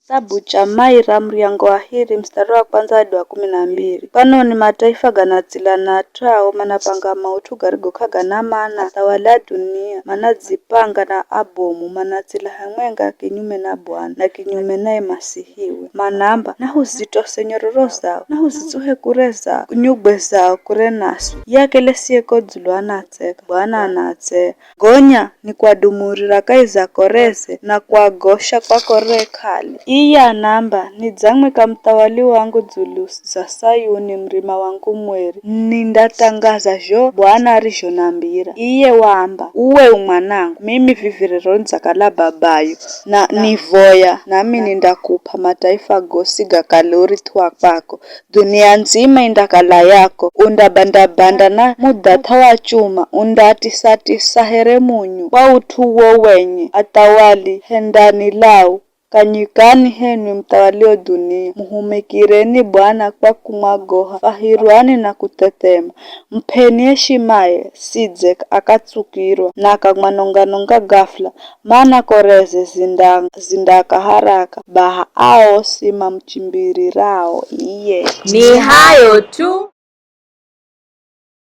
Kitabu cha Maira mriango wa hiri mstari wa kwanza hadi wa 12. Pano ni mataifa ganatsilana trao manapanga mautu garigokaga na mana tawala dunia manadzipanga na abomu manatsila hamwenga kinyume na Bwana na kinyume naye masihiwe manamba na huzitose nyororo zao na huzitsuhe kure zao nyugwe zao kure nasu yakelesie kodzulu anatseka Bwana anatsea gonya ni kwa dumurira kaiza korese na kwa gosha kwa kore kali iya namba ni dzamwe kamtawali wangu dzulu za Sayuni mrima wangu mweri nindatangaza jo Bwana arizho nambira iye wamba uwe umwanangu mimi vivirero nzakala babayo na nivoya nami nindakupa mataifa gosi gakalori twa kwako dunia nzima indakala yako undabandabanda na mudata wa chuma undatisati sahere munyu kwa utuwo wenye atawali hendani lau kanyikani henu mtawalio dunia muhumikireni Bwana kwa kumwagoha fahirwani na kutetema mpeni heshimaye sidze akatsukirwa na akamwanonganonga ghafla maana koreze zindaka haraka baha ao sima mchimbiri rao iye ni hayo tu.